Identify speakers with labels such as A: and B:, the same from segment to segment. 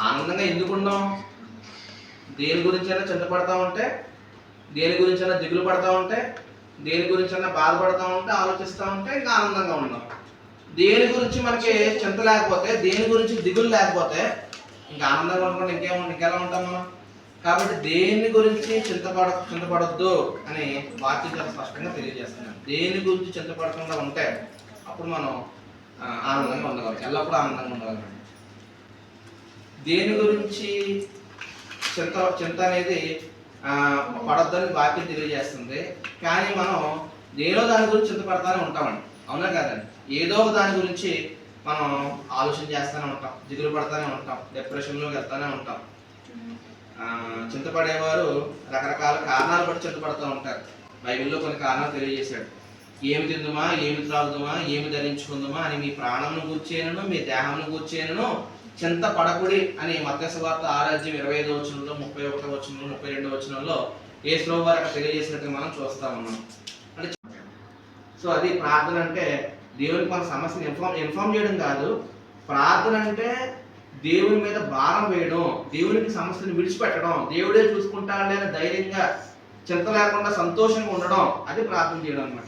A: ఆనందంగా ఎందుకు ఉన్నాం? దేని గురించైనా చింతపడతా ఉంటే, దేని గురించైనా దిగులు పడతా ఉంటే, దేని గురించైనా బాధపడతా ఉంటే, ఆలోచిస్తూ ఉంటే ఇంకా ఆనందంగా ఉన్నాం. దేని గురించి మనకి చింత లేకపోతే, దేని గురించి దిగులు లేకపోతే ఇంకా ఆనందంగా ఉండకుండా ఇంకెలా ఉంటాం మనం? కాబట్టి దేని గురించి చింతపడొద్దు అని వాక్యం చాలా స్పష్టంగా తెలియజేస్తున్నాం. దేని గురించి చింతపడకుండా ఉంటే అప్పుడు మనం ఆనందంగా ఉండగలం, ఎల్లప్పుడూ ఆనందంగా ఉండగలం. దేని గురించి చింత అనేది పడొద్దని వాక్యం తెలియజేస్తుంది. కానీ మనం దేనో దాని గురించి చింతపడతానే ఉంటామండి, అవునా కాదండి? ఏదో ఒక దాని గురించి మనం ఆలోచన చేస్తూనే ఉంటాం, దిగులు పడతానే ఉంటాం, డిప్రెషన్లోకి వెళ్తూనే ఉంటాం. చింతపడేవారు రకరకాల కారణాలు బట్టి చింతపడుతూ ఉంటారు. బైబిల్లో కొన్ని కారణాలు తెలియజేశాడు. ఏమి తిందుమా, ఏమి త్రాగుదుమా, ఏమి ధరించుకుందుమా అని మీ ప్రాణమును గూర్చేనను మీ దేహమును గూర్చేనను చింత పడకుడి అని మత్తయి సువార్త 6:25 వచనంలో, 31 వచనంలో, 32 వచనంలో యేసు వారు అక్కడ తెలియజేసినట్టు మనం చూస్తా ఉన్నాం. అంటే సో అది ప్రార్థన అంటే దేవునికి మన సమస్యను ఇన్ఫార్మ్ చేయడం కాదు. ప్రార్థన అంటే దేవుని మీద భారం వేయడం, దేవునికి సమస్యను విడిచిపెట్టడం, దేవుడే చూసుకుంటాడే అని ధైర్యంగా, చింత లేకుండా సంతోషంగా ఉండడం, అది ప్రార్థన చేయడం అనమాట.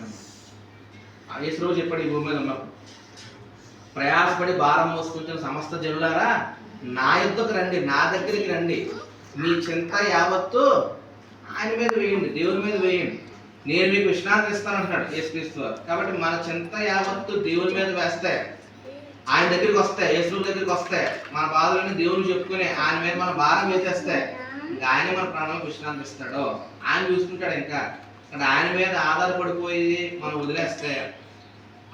A: యేసు రోజు చెప్పాడు ఈ భూమి మీద ఉన్నప్పుడు, ప్రయాసపడి భారం మోసుకుంటున్న సమస్త జనులారా నా యుద్ధకు రండి, నా దగ్గరికి రండి, మీ చింత యావత్తు ఆయన మీద వేయండి, దేవుని మీద వేయండి, నేను మీకు విశ్రాంతి ఇస్తాను అంటున్నాడు యేసుక్రీస్తు వారు. కాబట్టి మన చింత యావత్తు దేవుని మీద వేస్తే, ఆయన దగ్గరికి వస్తే, యేసు దగ్గరికి వస్తే, మన బాధలని దేవుని చెప్పుకుని ఆయన మీద మన భారం వేసేస్తే ఇంకా ఆయనే మన ప్రాణాలకు విశ్రాంతి ఇస్తాడు, ఆయన చూసుకుంటాడు. ఇంకా ఆయన మీద ఆధారపడిపోయి మనం వదిలేస్తే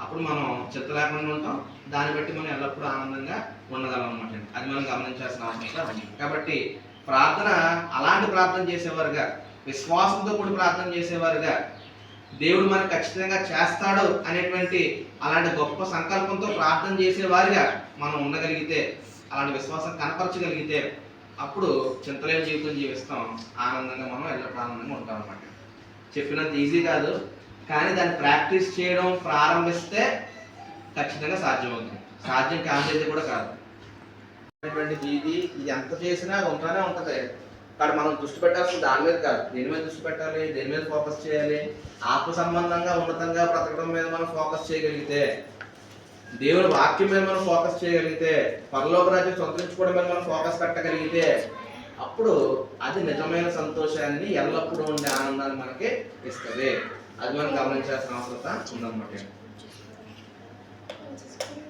A: అప్పుడు మనం చింత లేకుండా ఉంటాం. దాన్ని బట్టి మనం ఎల్లప్పుడూ ఆనందంగా ఉండగలం అన్నమాట. అది మనం గమనించాల్సిన అవసరం ఉంది. కాబట్టి ప్రార్థన అలాంటి ప్రార్థన చేసేవారుగా, విశ్వాసంతో కూడి ప్రార్థన చేసేవారుగా, దేవుడు మనకు ఖచ్చితంగా చేస్తాడు అనేటువంటి అలాంటి గొప్ప సంకల్పంతో ప్రార్థన చేసేవారిగా మనం ఉండగలిగితే, అలాంటి విశ్వాసం కనపరచగలిగితే అప్పుడు చింతలేని జీవితం జీవిస్తాం, ఆనందంగా మనం ఎల్లప్పుడూ ఆనందంగా ఉంటాం అన్నమాట. చెప్పినంత ఈజీ కాదు, కానీ దాన్ని ప్రాక్టీస్ చేయడం ప్రారంభిస్తే ఖచ్చితంగా సాధ్యమవుతుంది. సాధ్యం కానిది కూడా కాదు. ఇది ఎంత చేసినా ఉంటానే ఉంటుంది. కాబట్టి మనం దృష్టి పెట్టాల్సిన దాని మీద కాదు, దేని మీద దృష్టి పెట్టాలి, దేని మీద ఫోకస్ చేయాలి? ఆత్మ సంబంధంగా ఉన్నతంగా బ్రతకడం మీద మనం ఫోకస్ చేయగలిగితే, దేవుని వాక్యం మీద మనం ఫోకస్ చేయగలిగితే, పరలోక రాజ్యం సంతరించుకోవడం మీద మనం ఫోకస్ పెట్టగలిగితే అప్పుడు అది నిజమైన సంతోషాన్ని, ఎల్లప్పుడూ ఉండే ఆనందాన్ని మనకి ఇస్తుంది. అది మనం గమనించాల్సిన అవసరం ఉందన్నమాట.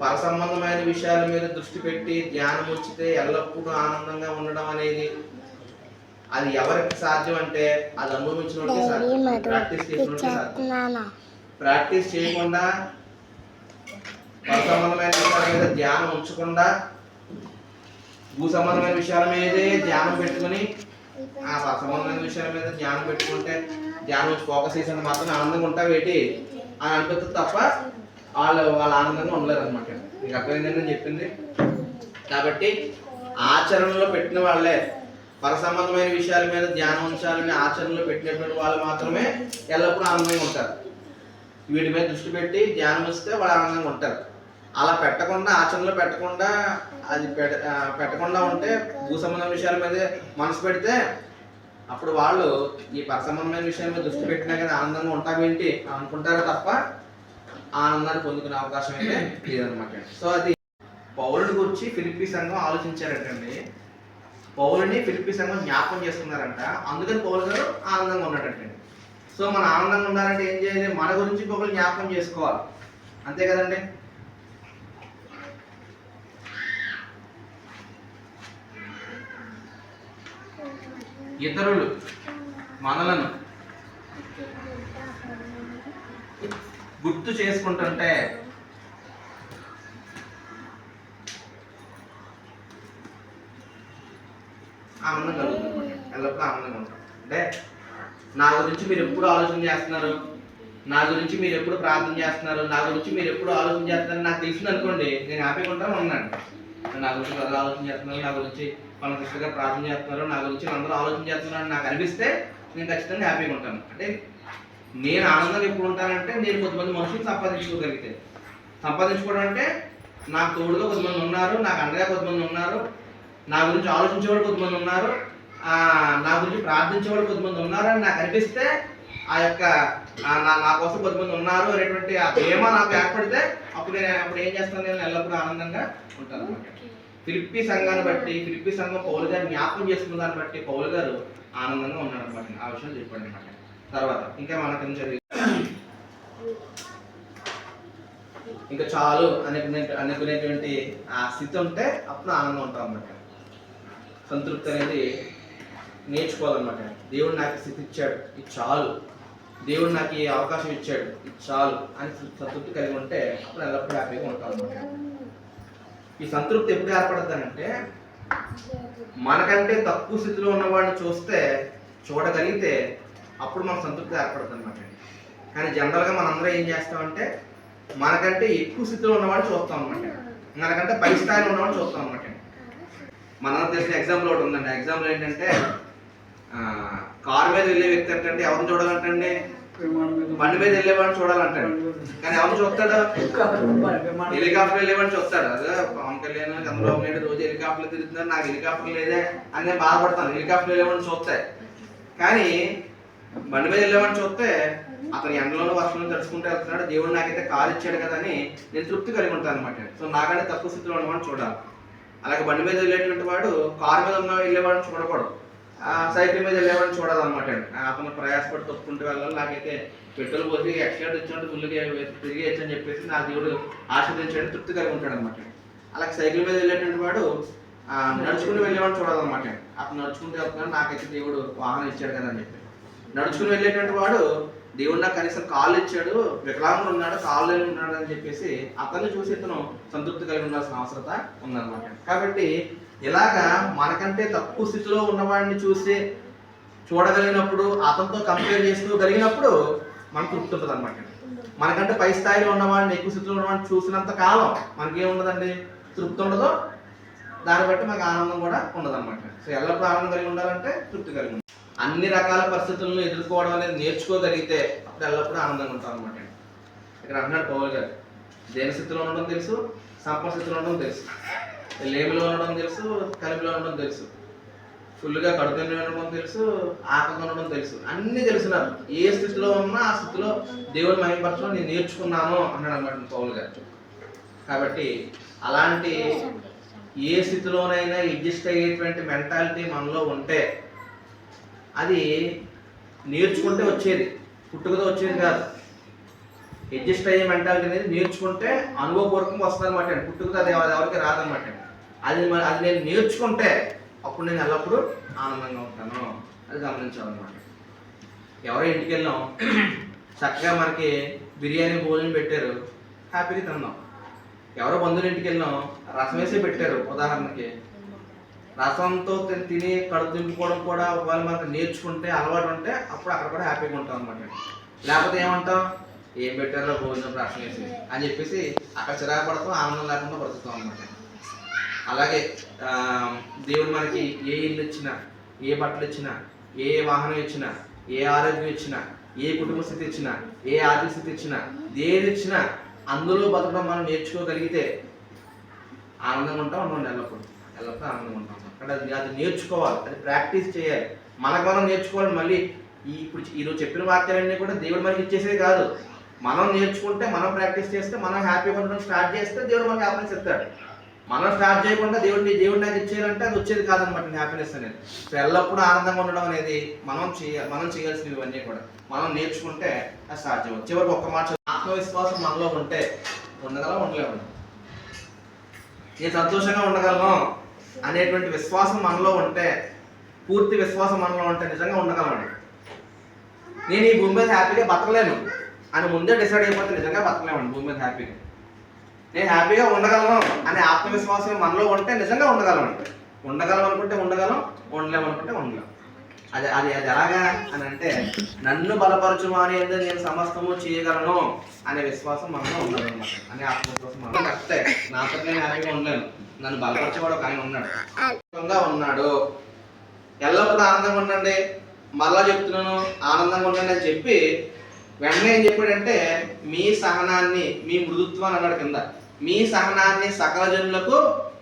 A: పర సంబంధమైన విషయాల మీద దృష్టి పెట్టి ధ్యానం ఉంచితే ఎల్లప్పుడూ ఆనందంగా ఉండడం అనేది అది ఎవరికి సాధ్యం అంటే అది అనుభవించిన వాళ్ళకి సాధ్యం, ప్రాక్టీస్ చేసిన వాళ్ళకి సాధ్యం. ప్రాక్టీస్ చేయకుండా, పర సంబంధమైన విషయాల మీద ధ్యానం ఉంచకుండా, భూ సంబంధమైన విషయాల మీదే ధ్యానం పెట్టుకుని ఆ పర సంబంధమైన విషయాల మీద ధ్యానం పెట్టుకుంటే, ధ్యానం ఫోకస్ చేసిన మాత్రం ఆనందంగా ఉంటావేటి అని అనిపిస్తుంది తప్ప వాళ్ళ ఆనందంగా ఉండలేరు అనమాట. మీకు అర్థమైందని నేను చెప్పింది. కాబట్టి ఆచరణలో పెట్టిన వాళ్ళే, పర సంబంధమైన విషయాల మీద ధ్యానం ఉంచాలని ఆచరణలో పెట్టినటువంటి వాళ్ళు మాత్రమే ఎల్లప్పుడూ ఆనందంగా ఉంటారు. వీటి మీద దృష్టి పెట్టి ధ్యానం ఇస్తే వాళ్ళు ఆనందంగా ఉంటారు. అలా పెట్టకుండా, ఆచరణలో పెట్టకుండా, అది పెట్టకుండా ఉంటే, భూ సంబంధమైన విషయాల మీద మనసు పెడితే అప్పుడు వాళ్ళు ఈ పర సంబంధమైన విషయాల మీద దృష్టి పెట్టినా కానీ ఆనందంగా ఉంటామేంటి అనుకుంటారు తప్ప ఆనందాన్ని పొందుకునే అవకాశం అయితే లేదనమాట. సో అది పౌలుని గురించి ఫిలిప్పీ సంఘం ఆలోచించారటండి. పౌలుని ఫిలిప్పీ సంఘం జ్ఞాపకం చేసుకున్నారంట. అందుకని పౌలు గారు ఆనందంగా ఉన్నాడంటండి. సో మనం ఆనందంగా ఉండాలంటే ఏం చేయాలి? మన గురించి ఇంకొకరు జ్ఞాపకం చేసుకోవాలి, అంతే కదండి. ఇతరులు మనలను గుర్తు చేసుకుంటుంటే ఆనందం కలుగుతుంది, ఎల్లప్పుడూ ఆనందంగా ఉంటాం. అంటే నా గురించి మీరు ఎప్పుడు ఆలోచన చేస్తున్నారు, నా గురించి మీరు ఎప్పుడు ప్రార్థన చేస్తున్నారు, నా గురించి మీరు ఎప్పుడు ఆలోచన చేస్తున్నారు నాకు తెలిసింది అనుకోండి, నేను హ్యాపీగా ఉంటాను ఉన్నాను. నా గురించి అందరూ ఆలోచన చేస్తున్నారు, నా గురించి మన కృష్ణగా ప్రార్థన చేస్తున్నారు, నా గురించి అందరూ ఆలోచన చేస్తున్నారు నాకు అనిపిస్తే నేను ఖచ్చితంగా హ్యాపీగా ఉంటాను. అంటే నేను ఆనందంగా ఎప్పుడు ఉంటానంటే నేను కొంతమంది మనుషులు సంపాదించుకోగలిగితే, సంపాదించుకోవడం అంటే నాకు తోడుగా కొంతమంది ఉన్నారు, నాకు అండగా కొంతమంది ఉన్నారు, నా గురించి ఆలోచించేవాళ్ళు కొంతమంది ఉన్నారు, నా గురించి ప్రార్థించేవాళ్ళు కొంతమంది ఉన్నారు అని నాకు అనిపిస్తే ఆ యొక్క నా కోసం కొంతమంది ఉన్నారు అనేటువంటి ఆ ధీమా నాకు ఏర్పడితే అప్పుడు ఏం చేస్తాను, నేను ఎల్లప్పుడూ ఆనందంగా ఉంటాను అనమాట. ఫిలిప్పీ సంఘాన్ని బట్టి, ఫిలిప్పీ సంఘం పౌలు గారు జ్ఞాపకం చేసుకున్న దాన్ని బట్టి పౌలు గారు ఆనందంగా ఉన్నాడు అనమాట. ఆ విషయం చెప్పండి అనమాట. తర్వాత ఇంకా మనకి జరిగింది ఇంకా చాలు అనుకునేటువంటి ఆ స్థితి ఉంటే అప్పుడు ఆనందం ఉంటాం అన్నమాట. సంతృప్తి అనేది నేర్చుకోవాలన్నమాట. దేవుడు నాకు స్థితి ఇచ్చాడు, ఇది చాలు, దేవుడు నాకు ఈ అవకాశం ఇచ్చాడు, ఇది చాలు అని సంతృప్తి కలిగి ఉంటే అప్పుడు ఎల్లప్పుడూ హ్యాపీగా ఉంటాం అన్నమాట. ఈ సంతృప్తి ఎప్పుడు ఏర్పడుతుందంటే మనకంటే తక్కువ స్థితిలో ఉన్నవాడిని చూడగలిగితే అప్పుడు మన సంతృప్తి ఏర్పడుతుంది అనమాట. కానీ జనరల్గా మనందరం ఏం చేస్తామంటే మనకంటే ఎక్కువ స్థితిలో ఉన్నవాడిని చూస్తాం అనమాట, మనకంటే పై స్థాయిలో ఉన్నవాడిని చూస్తాం అనమాట. మనందరూ తెలిసిన ఎగ్జాంపుల్ ఒకటి ఉందండి. ఎగ్జాంపుల్ ఏంటంటే కారు మీద వెళ్ళే వ్యక్తి అంటే ఎవరిని చూడాలంటండి, బండి మీద వెళ్ళేవాడిని చూడాలంటాడు. కానీ ఎవరిని చూస్తాడు, హెలికాప్టర్ వెళ్ళేవాడిని చూస్తాడు. అదే పవన్ కళ్యాణ్, చంద్రబాబు నాయుడు రోజు హెలికాప్టర్ తిరుగుతున్నారు, నాకు హెలికాప్టర్ లేదే అని నేను బాధపడతాను. హెలికాప్టర్ వెళ్ళేవాడిని చూస్తే. కానీ బండి మీద వెళ్ళేవాడిని చూస్తే అతను ఎండలోనూ వర్షంలో తడుచుకుంటూ వెళ్తున్నాడు, దేవుడు నాకైతే కారు ఇచ్చాడు కదా అని నేను తృప్తి కలిగి ఉంటాను అనమాట. సో నాకంటే తక్కువ స్థితిలో ఉన్నవాడిని చూడాలి. అలాగే బండి మీద వెళ్ళేటువంటి వాడు కారు మీద వెళ్ళేవాడిని చూడకూడదు, సైకిల్ మీద వెళ్ళేవాడిని చూడాలన్నమాట. అతను ప్రయాసపడి తొక్కుంటూ వెళ్ళాలి, నాకైతే పెట్రోల్ పోసి ఎక్స్ట్రా ఇచ్చినట్టు ఫుల్గా తిరిగి అని చెప్పేసి నా దేవుడు ఆశీర్వదించడానికి తృప్తి కలిగి ఉంటాడు అనమాట. అలాగే సైకిల్ మీద వెళ్ళేటువంటి వాడు నడుచుకుని వెళ్ళేవాడిని చూడాలన్నమాట. అతను నడుచుకుంటూ వెళ్తున్నాడు, నాకైతే దేవుడు వాహనం ఇచ్చాడు కదా అని చెప్పి. నడుచుకుని వెళ్ళేటువంటి వాడు దేవుడు నాకు కనీసం కాళ్ళు ఇచ్చాడు, వికలాంగుడు ఉన్నాడు, కాళ్ళు ఉన్నాడు అని చెప్పేసి అతన్ని చూసి ఇతను సంతృప్తి కలిగి ఉండాల్సిన అవసరత ఉందన్నమాట. కాబట్టి ఇలాగా మనకంటే తక్కువ స్థితిలో ఉన్నవాడిని చూడగలిగినప్పుడు, అతనితో కంపేర్ చేసుకోగలిగినప్పుడు మనకు తృప్తి ఉంటుంది అనమాట. మనకంటే పై స్థాయిలో ఉన్నవాడిని, ఎక్కువ స్థితిలో ఉన్నవాడిని చూసినంత కాలం మనకేముండదండి, తృప్తి ఉండదు. దాన్ని బట్టి మనకు ఆనందం కూడా ఉండదు అనమాట. సో ఎల్లప్పుడూ ఆనందం కలిగి ఉండాలంటే తృప్తి కలిగి ఉండాలి. అన్ని రకాల పరిస్థితులను ఎదుర్కోవడం అనేది నేర్చుకోగలిగితే అప్పుడు ఎల్లప్పుడూ ఆనందంగా ఉంటాం అనమాట. ఇక్కడ అంటున్నాడు పౌలు గారు, దేని స్థితిలో ఉండడం తెలుసు, సంపద స్థితిలో ఉండడం తెలుసు, లేమిలో ఉండడం తెలుసు, కలిపిలో ఉండడం తెలుసు, ఫుల్గా కడుపులో ఉండడం తెలుసు, ఆకలితో ఉండడం తెలుసు, అన్నీ తెలుసు నాకు. ఏ స్థితిలో ఉన్నా ఆ స్థితిలో దేవుని మహిమపరచడం నేను నేర్చుకున్నాను అన్నాడు అనమాట పౌలు గారు. కాబట్టి అలాంటి ఏ స్థితిలోనైనా అడ్జస్ట్ అయ్యేటువంటి మెంటాలిటీ మనలో ఉంటే అది నేర్చుకుంటే వచ్చేది, పుట్టుకతో వచ్చేది కాదు. అడ్జస్ట్ అయ్యే మెంటాలిటీ అనేది నేర్చుకుంటే అనుభవపూర్వకంగా వస్తుంది అనమాట. పుట్టుకతో అది ఎవరికి రాదనమాట. అది నేను నేర్చుకుంటే అప్పుడు నేను ఎల్లప్పుడూ ఆనందంగా ఉంటాను. అది గమనించాలన్నమాట. ఎవరో ఇంటికి వెళ్ళాం, చక్కగా మనకి బిర్యానీ భోజనం పెట్టారు, హ్యాపీగా తిన్నాం. ఎవరో బంధువుల ఇంటికి వెళ్ళాం, రసం వేసి పెట్టారు, ఉదాహరణకి రసంతో తిని కడుపు దింపుకోవడం కూడా ఒకవేళ మనకు నేర్చుకుంటే అలవాటు ఉంటే అప్పుడు అక్కడ కూడా హ్యాపీగా ఉంటాం అనమాట. లేకపోతే ఏమంటాం, ఏం పెట్టారో భోజనం రసం వేసి అని చెప్పేసి అక్కడ చిరాకు పడతాం, ఆనందం లేకుండా బ్రతుకుతాం అనమాట. అలాగే దేవుడు మనకి ఏ ఇల్లు ఇచ్చినా, ఏ బట్టలు ఇచ్చినా, ఏ వాహనం ఇచ్చినా, ఏ ఆరోగ్యం ఇచ్చినా, ఏ కుటుంబ స్థితి ఇచ్చినా, ఏ ఆర్థిక స్థితి ఇచ్చినా, దేని ఇచ్చినా అందులో బతకడం మనం నేర్చుకోగలిగితే ఆనందంగా ఉంటాం. ఉండండి ఎల్లప్పుడూ ఆనందంగా ఉంటాం. అక్కడ అది నేర్చుకోవాలి, అది ప్రాక్టీస్ చేయాలి, మనకు మనం నేర్చుకోవాలి. మళ్ళీ ఇప్పుడు ఈరోజు చెప్పిన వాక్యాలన్నీ కూడా దేవుడు మనకి ఇచ్చేసేది కాదు. మనం నేర్చుకుంటే, మనం ప్రాక్టీస్ చేస్తే, మనం హ్యాపీగా ఉండడం స్టార్ట్ చేస్తే దేవుడు మనకి హ్యాపీనెస్ ఇస్తాడు. మనం స్టార్ట్ చేయకుండా దేవుడు నాకు ఇచ్చేయాలంటే అది వచ్చేది కాదనమాట హ్యాపీనెస్ అనేది. సో ఎల్లప్పుడూ ఆనందంగా ఉండడం అనేది మనం చేయాల్సినవి ఇవన్నీ కూడా మనం నేర్చుకుంటే అది సాధ్యం. చివరికి ఒక్క మాట, ఆత్మవిశ్వాసం మనలో ఉంటే ఉండలేము. నేను సంతోషంగా ఉండగలను అనేటువంటి విశ్వాసం మనలో ఉంటే, పూర్తి విశ్వాసం మనలో ఉంటే నిజంగా ఉండగలను. నేను ఈ భూమి మీద హ్యాపీగా బతకలేను అని ముందే డిసైడ్ అయిపోతే నిజంగా బతకలేమండి భూమి మీద హ్యాపీగా. నేను హ్యాపీగా ఉండగలను అనే ఆత్మవిశ్వాసం మనలో ఉంటే నిజంగా ఉండగలం అనుకుంటే ఉండగలం, ఉండలేమనుకుంటే ఉండలేం. అది ఎలాగా అని అంటే, నన్ను బలపరచుమా అనేది నేను సమస్తము చేయగలను అనే విశ్వాసం మనలో ఉండదన్నమాట. అనే ఆత్మవిశ్వాసం మనలో కరెక్టే. నాతో నేను హ్యాపీగా ఉండలేను, నన్ను బలపరిచేవాడు ఒక ఆయన ఉన్నాడు. ఎల్లప్పుడూ ఆనందంగా ఉండండి. మళ్ళా చెప్తున్నాను, ఆనందంగా ఉండండి అని చెప్పి వెంటనే ఏం చెప్పాడంటే, మీ సహనాన్ని, మీ మృదుత్వాన్ని అన్నాడు కింద, మీ సహనాన్ని సకల జనులకు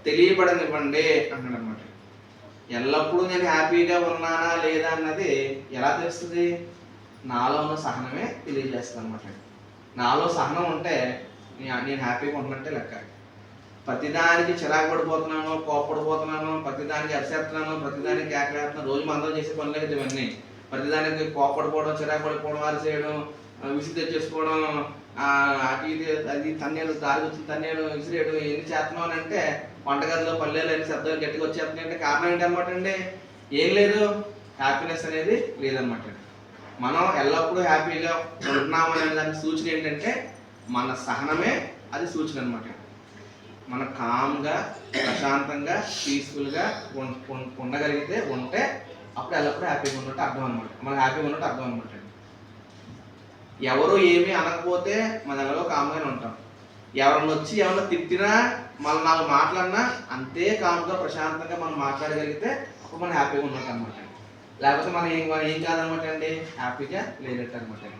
A: తెలియబడనివ్వండి అంటాడు అనమాట. ఎల్లప్పుడూ నేను హ్యాపీగా ఉన్నానా లేదా అన్నది ఎలా తెలుస్తుంది? నాలో ఉన్న సహనమే తెలియజేస్తుంది అనమాట. నాలో సహనం ఉంటే నేను హ్యాపీగా ఉన్నట్టే లెక్క. ప్రతిదానికి చిరాకు పడిపోతున్నాను, కోపడిపోతున్నాను, ప్రతిదానికి అరిసేస్తున్నాను, ప్రతిదానికి కేకలేస్తున్నాను. రోజు మందరం చేసే పనులు కదా ఇవన్నీ. ప్రతిదానికి కోపడిపోవడం, చిరాకు పడిపోవడం, అరిసేయడం, విసిరి తెచ్చేసుకోవడం, అటు ఇది అది తన్నేడు, దారి వచ్చిన తన్నేడు, విసిరేయడం, ఎన్ని చేస్తున్నాం అని అంటే వంటగదిలో పల్లెలు అన్ని శబ్దాలు గట్టిగా వచ్చేస్తున్నాయి అంటే కారణం ఏంటన్నమాట అండి? ఏం లేదు, హ్యాపీనెస్ అనేది లేదనమాట. మనం ఎల్లప్పుడూ హ్యాపీగా ఉంటున్నాం అనే దానికి సూచన ఏంటంటే మన సహనమే అది సూచన అనమాట. మన కామ్గా, ప్రశాంతంగా, పీస్ఫుల్గా ఉండగలిగితే ఉంటే అప్పుడు ఎల్లప్పుడూ హ్యాపీగా ఉన్నట్టు అర్థం అనమాట. మనం హ్యాపీగా ఉన్నట్టు అర్థం అనమాట. ఎవరు ఏమీ అనకపోతే మన ఎలాగో కామ్గానే ఉంటాం. ఎవరన్నా వచ్చి ఏమన్నా తిట్టినా మన నాలుగు మాట్లాడినా అంతే కామ్గా ప్రశాంతంగా మనం మాట్లాడగలిగితే అప్పుడు మనం హ్యాపీగా ఉన్నట్టు అనమాట. లేకపోతే మనం ఏం కాదనమాట అండి, హ్యాపీగా లేనట్టు అనమాట.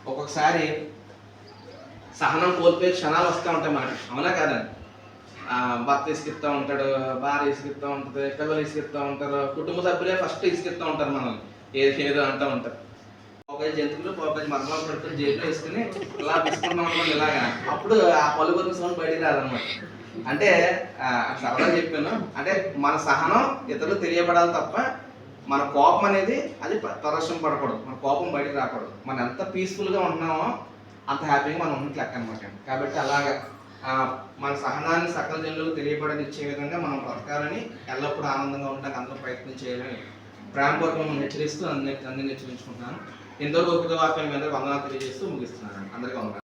A: ఒక్కొక్కసారి సహనం కోల్పోయే క్షణాలు వస్తూ ఉంటాయి మనకి, అవునా కాదండి? భర్త ఇసుకిస్తూ ఉంటాడు, భార్య ఇసుకిస్తూ ఉంటుంది, పిల్లలు ఇసుకిస్తూ ఉంటారు, కుటుంబ సభ్యులే ఫస్ట్ ఇసుకిస్తూ ఉంటారు మనల్ని, ఏదో అంటూ ఉంటారు. ఒక జంతువులు ఒక మరణం పెట్టుకుని జైల్లో వేసుకుని ఇలా తీసుకుంటాం అనుకోండి ఇలాగా, అప్పుడు ఆ పలుగురిని సౌండ్ బయటికి రాదనమాట. అంటే సరదా చెప్పాను, అంటే మన సహనం ఇతరులు తెలియబడాలి తప్ప మన కోపం అనేది అది ప్రదర్శన పడకూడదు, మన కోపం బయటికి రాకూడదు. మనం ఎంత పీస్ఫుల్గా ఉంటున్నామో అంత హ్యాపీగా మనం ఉన్నట్లు లెక్క అనమాట. కాబట్టి అలాగా మన సహనాన్ని సకల జనులకు తెలియబడనిచ్చే విధంగా మనం బ్రతకాలని, ఎల్లప్పుడూ ఆనందంగా ఉండడానికి అందరూ ప్రయత్నం చేయాలని ప్రేమపూర్వకం హెచ్చరిస్తూ అందరినీ హెచ్చరించుకుంటున్నాను. ఎంతో గొప్ప వాక్యాన్ని అందరికీ వందనాలు తెలియజేస్తూ ముగిస్తున్నాను. అందరికీ వందనాలు.